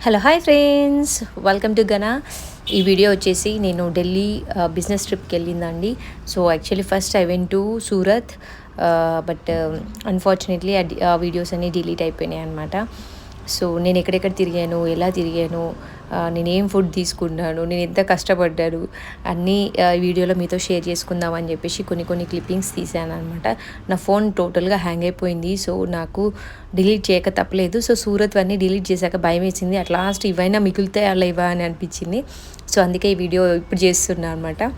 Hello hi friends, welcome to Gana. ఈ video వచ్చేసి నేను ఢిల్లీ బిజినెస్ ట్రిప్కి వెళ్ళిందండి. So actually first I went to Surat, but unfortunately ఆ వీడియోస్ అన్నీ డిలీట్ అయిపోయినాయి అనమాట. సో నేను ఎక్కడెక్కడ తిరిగాను, ఎలా తిరిగాను, నేనేం ఫుడ్ తీసుకున్నాను, నేను ఎంత కష్టపడ్డాను అన్నీ వీడియోలో మీతో షేర్ చేసుకుందామని చెప్పేసి కొన్ని క్లిప్పింగ్స్ తీసాను అనమాట. నా ఫోన్ టోటల్గా హ్యాంగ్ అయిపోయింది. సో నాకు డిలీట్ చేయక తప్పలేదు. సో సూరత్ అన్నీ డిలీట్ చేశాక భయం వేసింది. అట్ లాస్ట్ ఇవైనా మిగులుతాయి అలా ఇవా అని అనిపించింది. సో అందుకే ఈ వీడియో ఇప్పుడు చేస్తున్నా అనమాట.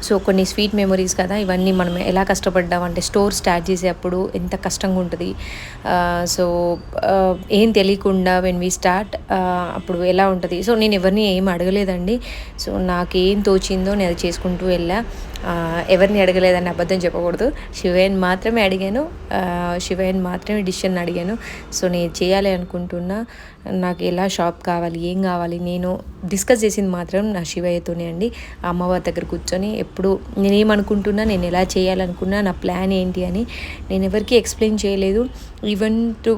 సో కొన్ని స్వీట్ మెమరీస్ కదా ఇవన్నీ. మనం ఎలా కష్టపడ్డామంటే స్టోర్ స్టార్ట్ చేసేటప్పుడు ఎంత కష్టంగా ఉంటుంది. సో ఏం తెలియకుండా వెన్ వీ స్టార్ట్ అప్పుడు ఎలా ఉంటుంది. సో నేను ఎవరిని ఏం అడగలేదండి. సో నాకేం తోచిందో నేను అది చేసుకుంటూ వెళ్ళా. ఎవరిని అడగలేదని అబద్ధం చెప్పకూడదు. శివయ్యని మాత్రమే అడిగాను, శివయ్యని మాత్రమే డిసిషన్ అడిగాను. సో నేను చేయాలి అనుకుంటున్నా, నాకు ఎలా షాప్ కావాలి, ఏం కావాలి, నేను డిస్కస్ చేసింది మాత్రం నా శివయ్యతోనే అండి. ఆ అమ్మవారి దగ్గర కూర్చొని ఎప్పుడు నేనేమనుకుంటున్నా, నేను ఎలా చేయాలనుకున్నా, నా ప్లాన్ ఏంటి అని నేను ఎవరికి ఎక్స్ప్లెయిన్ చేయలేదు. ఈవెన్ టు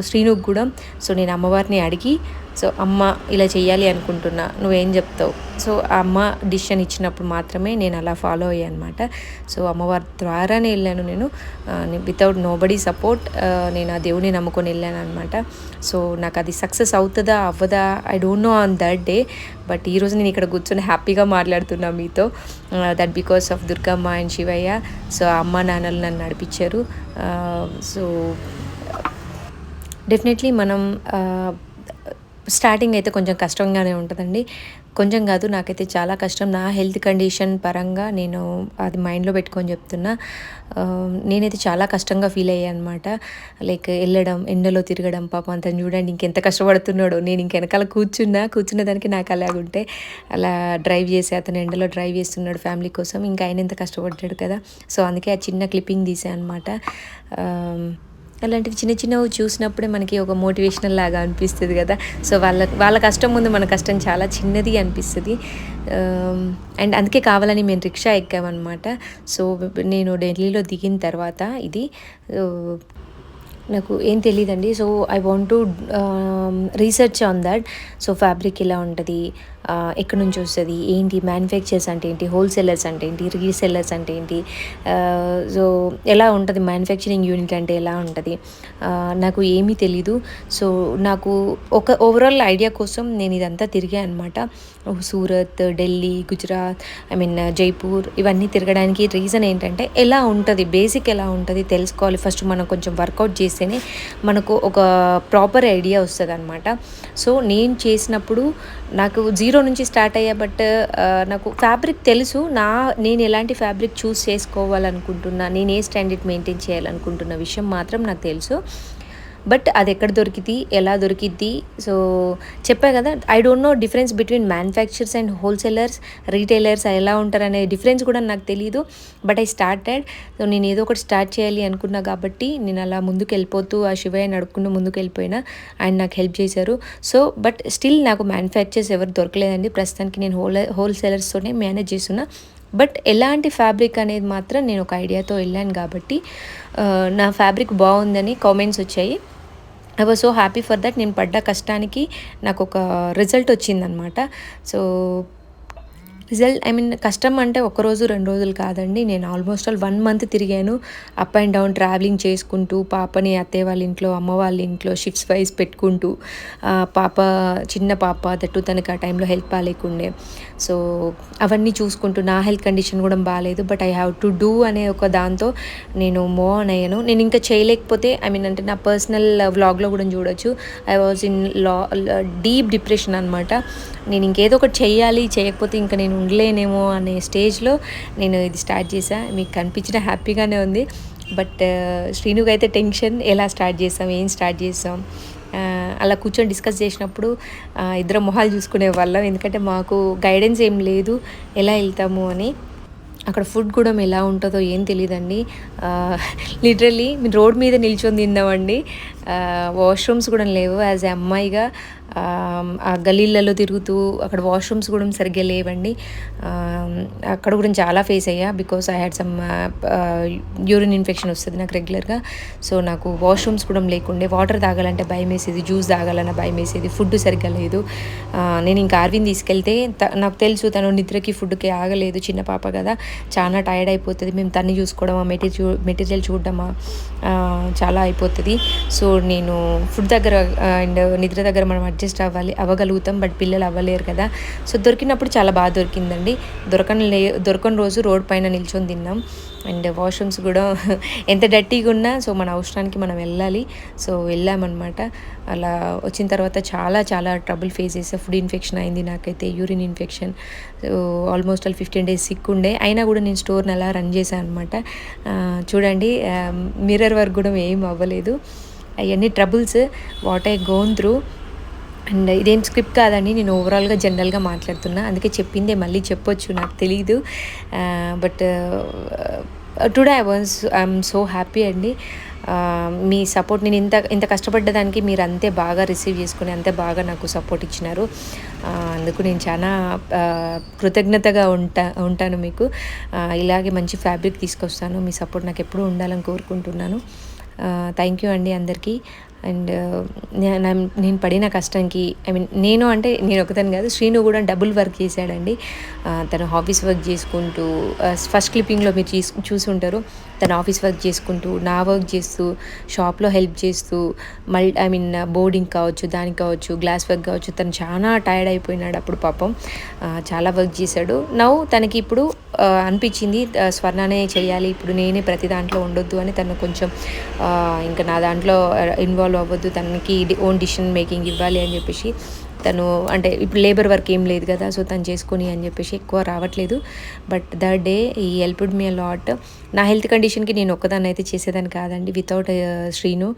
శ్రీనుకు కూడా. సో నేను అమ్మవారిని అడిగి, సో అమ్మ ఇలా చేయాలి అనుకుంటున్నా, నువ్వేం చెప్తావు. సో ఆ అమ్మ డిసిషన్ ఇచ్చినప్పుడు మాత్రమే నేను అలా ఫాలో అయ్యాను అనమాట. సో అమ్మవారి ద్వారానే వెళ్ళాను నేను, వితౌట్ నోబడీ సపోర్ట్. నేను ఆ దేవుని నమ్ముకొని వెళ్ళాను అనమాట. సో నాకు అది సక్సెస్ అవుతుందా అవ్వదా I don't no on that day. But ఈరోజు నేను ఇక్కడ కూర్చొని హ్యాపీగా మాట్లాడుతున్నా మీతో. That because of Durgamma and Shivayya. So అమ్మ నాన్నలు నన్ను నడిపించారు. సో డెఫినెట్లీ మనం స్టార్టింగ్ అయితే కొంచెం కష్టంగానే ఉంటుందండి. కొంచెం కాదు, నాకైతే చాలా కష్టం. నా హెల్త్ కండిషన్ పరంగా నేను అది మైండ్లో పెట్టుకొని చెప్తున్నా. నేనైతే చాలా కష్టంగా ఫీల్ అయ్యాను అనమాట. లైక్ వెళ్ళడం, ఎండలో తిరగడం, పాపం అంతా చూడండి ఇంకెంత కష్టపడుతున్నాడో. నేను ఇంక వెనకాల కూర్చున్న దానికి నాకు అలాగుంటే, అలా డ్రైవ్ చేసి అతను ఎండలో డ్రైవ్ చేస్తున్నాడు ఫ్యామిలీ కోసం. ఇంకా ఆయన ఎంత కష్టపడ్డాడు కదా. సో అందుకే ఆ చిన్న క్లిప్పింగ్ తీసాను అనమాట. అలాంటివి చిన్నవి చూసినప్పుడే మనకి ఒక మోటివేషనల్ లాగా అనిపిస్తుంది కదా. సో వాళ్ళ కష్టం ముందు మన కష్టం చాలా చిన్నది అనిపిస్తుంది. అండ్ అందుకే కావాలని మేము రిక్షా ఎక్కామన్నమాట. సో నేను ఢిల్లీలో దిగిన తర్వాత ఇది నాకు ఏం తెలియదండి. So I want to research on that. So fabric ఎలా ఉంటుంది, ఎక్కడి నుంచి వస్తుంది, ఏంటి మ్యానుఫ్యాక్చర్స్ అంటే ఏంటి, హోల్సేలర్స్ అంటే ఏంటి, రీసెల్లర్స్ అంటే ఏంటి, సో ఎలా ఉంటుంది, మ్యానుఫ్యాక్చరింగ్ యూనిట్ అంటే ఎలా ఉంటుంది, నాకు ఏమీ తెలీదు. సో నాకు ఒక ఓవరాల్ ఐడియా కోసం నేను ఇదంతా తిరిగా అనమాట. సూరత్, ఢిల్లీ, గుజరాత్, జైపూర్ ఇవన్నీ తిరగడానికి రీజన్ ఏంటంటే ఎలా ఉంటుంది, బేసిక్ ఎలా ఉంటుంది తెలుసుకోవాలి. ఫస్ట్ మనం కొంచెం వర్కౌట్ చేస్తేనే మనకు ఒక ప్రాపర్ ఐడియా వస్తుంది అనమాట. సో నేను చేసినప్పుడు నాకు జీరో నుంచి స్టార్ట్ అయ్యా. బట్ నాకు ఫ్యాబ్రిక్ తెలుసు. నేను ఎలాంటి ఫ్యాబ్రిక్ చూస్ చేసుకోవాలనుకుంటున్నా, నేను ఏ స్టాండర్డ్ మెయింటైన్ చేయాలనుకుంటున్న విషయం మాత్రం నాకు తెలుసు. బట్ అది ఎక్కడ దొరికింది, ఎలా దొరికిద్ది. సో చెప్పా కదా, I don't know difference between manufacturers and wholesalers, retailers ఎలా ఉంటారనే డిఫరెన్స్ కూడా నాకు తెలియదు. But I started. సో నేను ఏదో ఒకటి స్టార్ట్ చేయాలి అనుకున్నా కాబట్టి నేను అలా ముందుకు వెళ్ళిపోతూ ఆ శివయ్య నడుపుకుంటూ ముందుకు వెళ్ళిపోయినా. ఆయన నాకు హెల్ప్ చేశారు. సో బట్ స్టిల్ నాకు మ్యానుఫ్యాక్చర్స్ ఎవరు దొరకలేదండి. ప్రస్తుతానికి నేను హోల్సేలర్స్తోనే మేనేజ్ చేస్తున్నా. బట్ ఎలాంటి ఫ్యాబ్రిక్ అనేది మాత్రం నేను ఒక ఐడియాతో వెళ్ళాను కాబట్టి నా ఫ్యాబ్రిక్ బాగుందని కామెంట్స్ వచ్చాయి. I was so happy for that. నేను పడ్డ కష్టానికి నాకు ఒక రిజల్ట్ వచ్చిందనమాట. సో కష్టం అంటే ఒకరోజు 2 రోజులు కాదండి. నేను ఆల్మోస్ట్ 1 మంత్ తిరిగాను. అప్ అండ్ డౌన్ ట్రావెలింగ్ చేసుకుంటూ, పాపని అత్తయ్య వాళ్ళ ఇంట్లో, అమ్మ వాళ్ళ ఇంట్లో షిఫ్ట్స్ వైజ్ పెట్టుకుంటూ, చిన్న పాప దట్టు తనకి ఆ టైంలో హెల్త్ బాగాలేకుండే. సో అవన్నీ చూసుకుంటూ, నా హెల్త్ కండిషన్ కూడా బాగాలేదు. But I have to do అనే ఒక దాంతో నేను మూవ్ ఆన్ అయ్యాను. నేను ఇంకా చేయలేకపోతే అంటే నా పర్సనల్ వ్లాగ్లో కూడా చూడొచ్చు. I was in deep depression అనమాట. నేను ఇంకేదో ఒకటి చెయ్యాలి, చేయకపోతే ఇంకా నేను ఉండలేనేమో అనే స్టేజ్లో నేను ఇది స్టార్ట్ చేశా. మీకు కనిపించిన హ్యాపీగానే ఉంది. బట్ శ్రీనుకి అయితే టెన్షన్, ఎలా స్టార్ట్ చేసాం, ఏం స్టార్ట్ చేసాం. అలా కూర్చొని డిస్కస్ చేసినప్పుడు ఇద్దరం మొహాలు చూసుకునే వాళ్ళం. ఎందుకంటే మాకు గైడెన్స్ ఏం లేదు ఎలా వెళ్తాము అని. అక్కడ ఫుడ్ కూడా ఎలా ఉంటుందో ఏం తెలియదండి. లిటరల్లీ రోడ్ మీద నిల్చొని తిందామండి. వాష్రూమ్స్ కూడా లేవు. యాజ్ ఎ అమ్మాయిగా ఆ గలీలలో తిరుగుతూ అక్కడ వాష్రూమ్స్ కూడా సరిగ్గా లేవండి. అక్కడ కూడా చాలా ఫేస్ అయ్యా because I had some urine infection వస్తుంది నాకు రెగ్యులర్గా. సో నాకు వాష్రూమ్స్ కూడా లేకుండే, వాటర్ తాగాలంటే భయం వేసేది, జ్యూస్ తాగాలన్న భయం వేసేది, ఫుడ్ సరిగ్గా లేదు. నేను ఇంకా ఆర్విని తీసుకెళ్తే నాకు తెలుసు తను నిద్రకి ఫుడ్కి ఆగలేదు, చిన్న పాప కదా, చాలా టైర్డ్ అయిపోతుంది, మేము తన్ని చూసుకోవడం, ఆ మెటీరియల్ చూడడమా చాలా అయిపోతుంది. సో నేను ఫుడ్ దగ్గర అండ్ నిద్ర దగ్గర మనం అడ్జస్ట్ అవ్వగలుగుతాం, బట్ పిల్లలు అవ్వలేరు కదా. సో దొరికినప్పుడు చాలా బాగా దొరికిందండి. దొరకని రోజు రోడ్ పైన నిల్చొని తిన్నాం. అండ్ వాష్రూమ్స్ కూడా ఎంత డర్టీగా ఉన్నా సో మన అవసరానికి మనం వెళ్ళాలి. సో వెళ్ళామన్నమాట. అలా వచ్చిన తర్వాత చాలా చాలా ట్రబుల్ ఫేస్ చేసా. ఫుడ్ ఇన్ఫెక్షన్ అయింది నాకైతే, urine infection. So almost 15 days sick ఉండే, అయినా కూడా నేను స్టోర్ని అలా రన్ చేశాను అనమాట. చూడండి, మిర్రర్ వర్క్ కూడా ఏం అవ్వలేదు. అవన్నీ troubles what I gonna through. And ఇదేం స్క్రిప్ట్ కాదండి, నేను ఓవరాల్గా జనరల్గా మాట్లాడుతున్నా, అందుకే చెప్పిందే మళ్ళీ చెప్పొచ్చు, నాకు తెలీదు. But today I'm so happy అండి. మీ సపోర్ట్, నేను ఇంత కష్టపడ్డదానికి మీరు అంతే బాగా రిసీవ్ చేసుకుని అంతే బాగా నాకు సపోర్ట్ ఇచ్చినారు. అందుకు నేను చాలా కృతజ్ఞతగా ఉంటాను మీకు. ఇలాగే మంచి ఫ్యాబ్రిక్ తీసుకొస్తాను, మీ సపోర్ట్ నాకు ఎప్పుడూ ఉండాలని కోరుకుంటున్నాను. థ్యాంక్ యూ అండి అందరికీ. అండ్ నేను పడిన కష్టంకి, ఐ మీన్ నేను ఒకదాన్ని కాదు, శ్రీను కూడా డబుల్ వర్క్ చేశాడండి. తను ఆఫీస్ వర్క్ చేసుకుంటూ, ఫస్ట్ క్లిప్పింగ్లో మీరు చూసి ఉంటారు, తను ఆఫీస్ వర్క్ చేసుకుంటూ, నా వర్క్ చేస్తూ, షాప్లో హెల్ప్ చేస్తూ, బోర్డింగ్ కావచ్చు, దానికి కావచ్చు, గ్లాస్ వర్క్ కావచ్చు, తను చాలా టైర్డ్ అయిపోయినాడు అప్పుడు పాపం. చాలా వర్క్ చేశాడు. తనకి ఇప్పుడు అనిపించింది స్వర్ణనే చేయాలి, ఇప్పుడు నేనే ప్రతి దాంట్లో ఉండొద్దు అని. తను కొంచెం ఇంకా నా దాంట్లో ఇన్వాల్వ్ అవ్వద్దు, తనకి ఓన్ డిసిషన్ మేకింగ్ ఇవ్వాలి అని చెప్పేసి, తను ఇప్పుడు లేబర్ వర్క్ ఏం లేదు కదా, సో తను చేసుకొని అని చెప్పేసి ఎక్కువ రావట్లేదు. బట్ దట్ డే ఈ హెల్ప్డ్ మీ అ లాట్. నా హెల్త్ కండిషన్కి నేను ఒక్కదాన్ని అయితే చేసేదాన్ని కాదండి, without Srinu.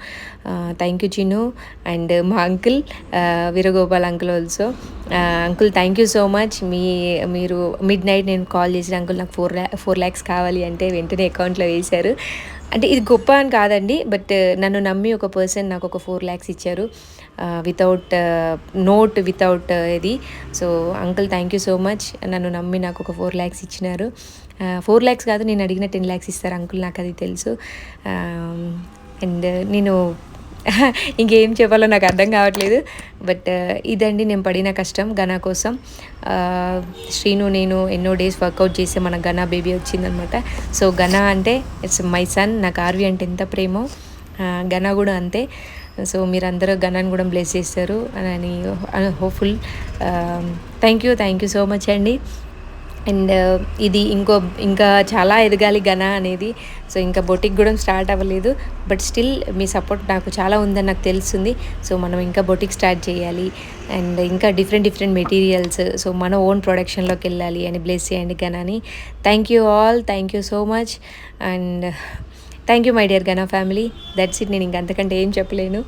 Thank you Chinnu. And మా uncle Veeragopal uncle also. Uncle thank you so much. మీరు మిడ్ నైట్ నేను కాల్ చేసిన, అంకుల్ నాకు 4 lakhs కావాలి అంటే వెంటనే అకౌంట్లో వేశారు. ఇది గొప్ప అని కాదండి, బట్ నన్ను నమ్మి ఒక పర్సన్ నాకు ఒక 4 lakhs ఇచ్చారు, వితౌట్ నోట్, వితౌట్ ఇది. So uncle thank you so much. నన్ను నమ్మి నాకు ఒక 4 lakhs ఇచ్చినారు. 4 lakhs కాదు, నేను అడిగిన 10 lakhs ఇస్తారు అంకుల్, నాకు అది తెలుసు. అండ్ నేను ఇంకేం చెప్పాలో నాకు అర్థం కావట్లేదు. బట్ ఇదండి నేను పడిన కష్టం గనా కోసం. శ్రీను నేను ఎన్నో డేస్ వర్కౌట్ చేసి మన గనా బేబీ వచ్చిందనమాట. సో గనా అంటే ఇట్స్ మై సన్. నాకు ఆర్వి అంటే ఎంత ప్రేమో, గనా కూడా అంతే. సో మీరందరూ గనాన్ని కూడా బ్లెస్ చేస్తారు అని hopeful. Thank you so much అండి. అండ్ ఇది ఇంకా చాలా ఎదగాలి గనా అనేది. సో ఇంకా బొటిక్ కూడా స్టార్ట్ అవ్వలేదు, బట్ స్టిల్ మీ సపోర్ట్ నాకు చాలా ఉందని నాకు తెలుస్తుంది. సో మనం ఇంకా బొటిక్ స్టార్ట్ చేయాలి అండ్ ఇంకా డిఫరెంట్ మెటీరియల్స్, సో మన ఓన్ ప్రొడక్షన్లోకి వెళ్ళాలి అని బ్లెస్ చేయండి గనాని. Thank you all, thank you so much. And thank you my dear Gana family. That's it. నేను ఇంకంతకంటే ఏం చెప్పలేను.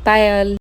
Bye all.